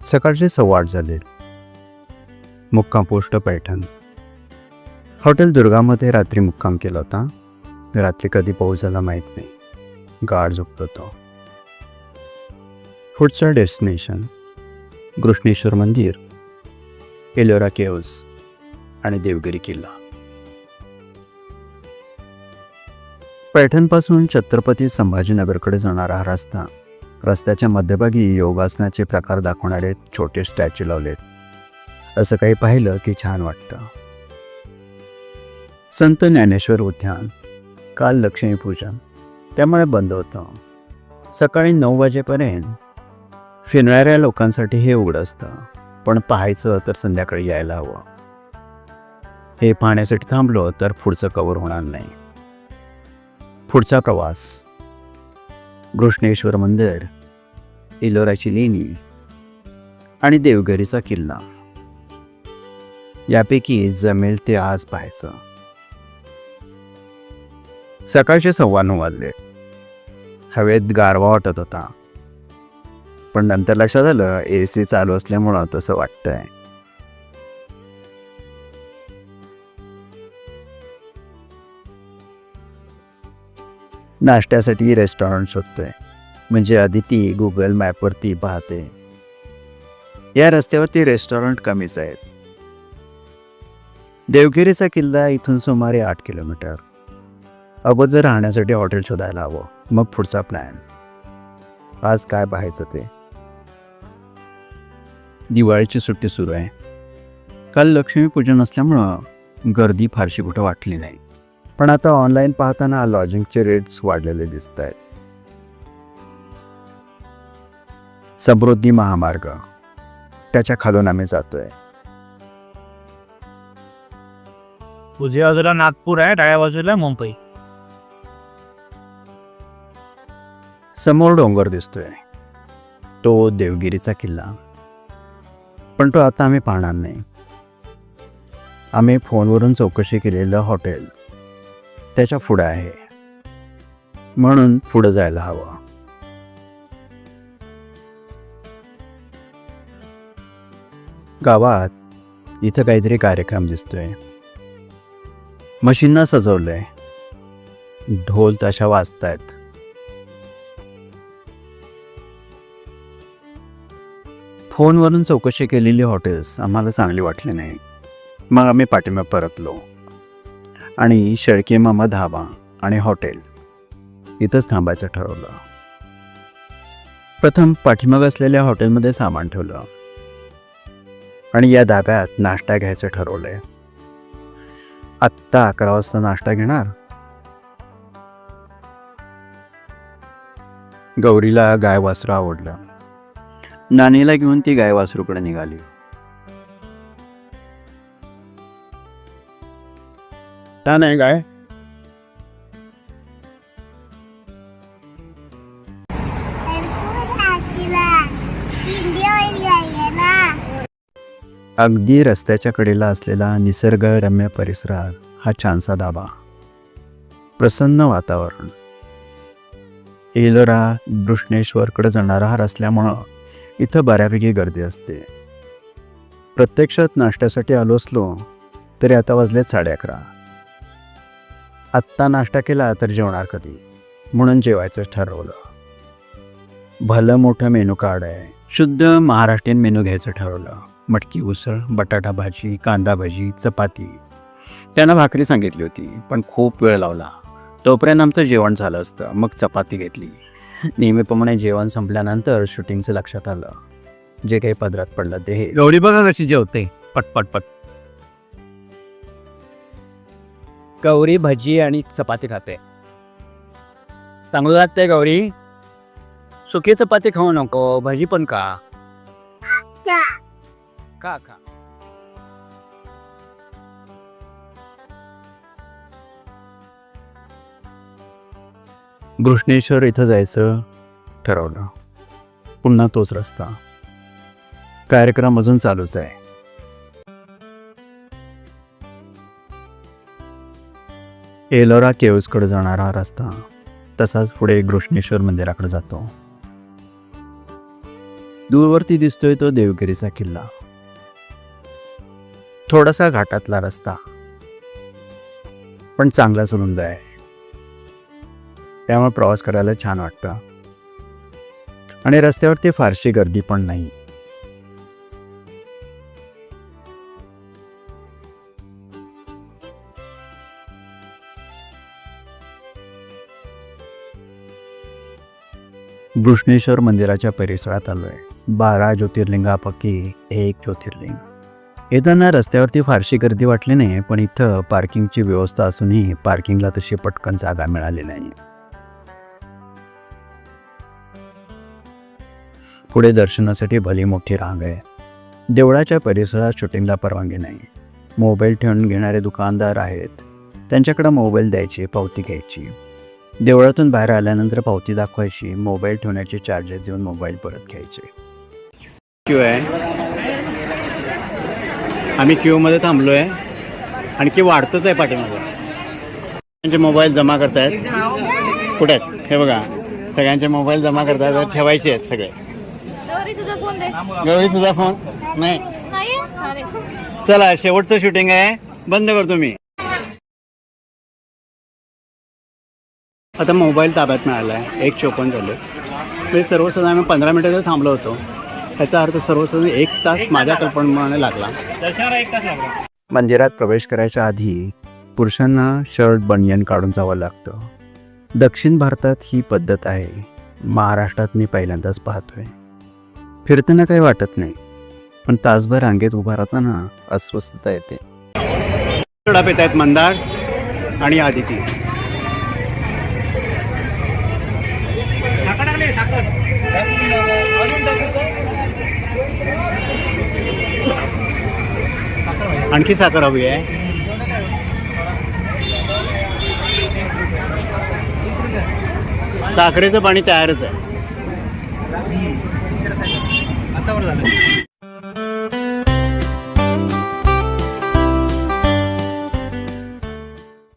सकाळचे 8:15 झाले. मुक्काम पोस्ट पैठण. हॉटेल दुर्गामध्ये रात्री मुक्काम केला होता. रात्री कधी पाऊस झाला माहीत नाही. गाढ झोपलो होतो. पुढचं डेस्टिनेशन घृष्णेश्वर मंदिर, एलोरा केव्ज आणि देवगिरी किल्ला. पैठणपासून छत्रपती संभाजीनगरकडे जाणारा हा रस्ता. रस्त्याच्या मध्यभागी योगासनाचे प्रकार दाखवणारे छोटे स्टॅच्यू लावलेत. असं काही पाहिलं की छान वाटतं. संत ज्ञानेश्वर उद्यान. काल लक्ष्मीपूजन त्यामुळे बंद होतं. सकाळी 9 वाजेपर्यंत फिरणाऱ्या लोकांसाठी हे उघडं असतं, पण पाहायचं तर संध्याकाळी यायला हवं. हे पाहण्यासाठी थांबलो तर पुढचं कव्हर होणार नाही. पुढचा प्रवास घृष्णेश्वर मंदिर, एलोराची लेणी आणि देवगिरीचा किल्ला. यापैकी जमेल ते आज पाहायचं. सकाळचे 9:15 वाजले. हवेत गारवा वाटत होता, पण नंतर लक्षात आलं AC चालू असल्यामुळं तसं वाटतंय. नाश्त्यासाठी रेस्टॉरंट शोधतोय, म्हणजे अदिती गुगल मॅपवरती पाहते. या रस्त्यावरती रेस्टॉरंट कमीच आहेत. देवगिरीचा किल्ला इथून सुमारे 8 किलोमीटर. अगोदर राहण्यासाठी हॉटेल शोधायला हवं, मग पुढचा प्लॅन. आज काय पाहायचं ते. दिवाळीची सुट्टी सुरू आहे. काल लक्ष्मीपूजन असल्यामुळं गर्दी फारशी कुठं वाटली नाही, पण आता ऑनलाईन पाहताना लॉजिंगचे रेट्स वाढलेले दिसत आहेत. समृद्धी महामार्ग, त्याच्या खालून आम्ही जातोय. उजव्या बाजूला नागपूर आहे, डाव्या बाजूला मुंबई. समोर डोंगर दिसतोय, तो देवगिरीचा किल्ला. पण तो आता आम्ही पाहणार नाही. आम्ही फोनवरून चौकशी केलेलं हॉटेल त्याच्या पुढे आहे, म्हणून पुढे जायला हवं. गावात इथं काहीतरी कार्यक्रम दिसतोय. मशीनना सजवलंय, ढोल ताशा वाजतायत. फोनवरून चौकशी केलेली हॉटेल्स आम्हाला चांगली वाटली नाही. मग आम्ही पाठीमागे परतलो आणि शेळके मामा धाबा आणि हॉटेल इथंच थांबायचं ठरवलं. प्रथम पाठीमागे असलेल्या हॉटेलमध्ये सामान ठेवलं आणि या धाब्यात नाश्ता घ्यायचं ठरवलंय. आत्ता 11 वाजता नाश्ता घेणार. गौरीला गाय वासरू आवडलं. नानीला घेऊन ती गाय वासरूकडे निघाली. का नाही गाय? अगदी रस्त्याच्या कडेला असलेला निसर्गरम्य परिसरात हा छानसा धाबा. प्रसन्न वातावरण. एलोरा घृष्णेश्वरकडे जाणारा हा असल्यामुळं इथं बऱ्यापैकी गर्दी असते. प्रत्यक्षात नाश्त्यासाठी आलो असलो तरी आता वाजले 11:30. आत्ता नाश्ता केला तर जेवणार कधी, म्हणून जेवायचं ठरवलं. भलं मोठं मेनू कार्ड आहे. शुद्ध महाराष्ट्रीयन मेनू घ्यायचं ठरवलं. मटकी उसळ, बटाटा भाजी, कांदा भाजी, चपाती. त्यांना भाकरी सांगितली होती, पण खूप वेळ लावला. तोपर्यंत आमचं जेवण झालं असतं. मग चपाती घेतली. नेहमीप्रमाणे जेवण संपल्यानंतर शूटिंगचं लक्षात आलं. जे काही पदरात पडलं ते हे. गौरी बघा कशी जेवते, पटपट. गौरी भजी आणि चपाती खाते. चांगलं लागतंय गौरी. सुकी चपाती खाऊ नको, भजी पण खा. खा. घृष्णेश्वर इथं जायचं ठरवलं. पुन्हा तोच रस्ता. कार्यक्रम अजून चालूच आहे. एलोरा केव्जकडे जाणारा रस्ता तसाच पुढे घृष्णेश्वर मंदिराकडे जातो. दूरवरती दिसतोय तो देवगिरीचा किल्ला. थोडासा घाटातला रस्ता, पण चांगलाच रुंद आहे, त्यामुळे प्रवास करायला छान वाटतं. आणि रस्त्यावरती फारशी गर्दी पण नाही. भृष्णेश्वर मंदिराच्या परिसरात आलोय. 12 ज्योतिर्लिंगापैकी एक ज्योतिर्लिंग. येताना रस्त्यावरती फारशी गर्दी वाटली नाही, पण इथं पार्किंगची व्यवस्था असूनही पार्किंगला तशी पटकन जागा मिळाली नाही. पुढे दर्शनासाठी भली मोठी रांग आहे. देवळाच्या परिसरात शूटिंगला परवानगी नाही. मोबाईल ठेवून घेणारे दुकानदार आहेत, त्यांच्याकडे मोबाईल द्यायची, पावती घ्यायची. देवळातून बाहेर आल्यानंतर पावती दाखवायची, मोबाईल ठेवण्याचे चार्जेस देऊन मोबाईल परत घ्यायचे. क्यू आहे, आम्ही क्यूमध्ये थांबलो आहे. आणखी वाढतच आहे पाठीमागे. त्यांचे मोबाईल जमा करतायत. कुठे आहेत हे बघा, सगळ्यांचे मोबाईल जमा करतायत, ठेवायचे आहेत सगळे. तुझा फोन दे. गौरी तुझा फोन नाही. नाही अरे चला शेवटचं शूटिंग आहे, बंद करतो मी. आता मोबाईल ताब्यात मिळाला आहे. 1:54 झाले. म्हणजे सर्वसाधारण आम्ही 15 मिनिटं थांबलो होतो. याचा अर्थ सर्वसाधारण 1 तास माझ्या कल्पनेप्रमाणे लागला. मंदिरात प्रवेश करायच्या आधी पुरुषांना शर्ट बनियन काढून जावं लागतं. दक्षिण भारतात ही पद्धत आहे, महाराष्ट्रात मी पहिल्यांदाच पाहतोय. फिरताना काही वाटत नाही, पण तासभर रांगेत उभा राहताना अस्वस्थता येते. थोडा पेत आहेत मंदार आणि आदिती. आणखी साखर हवी आहे. साखरेचं पाणी तयारच आहे.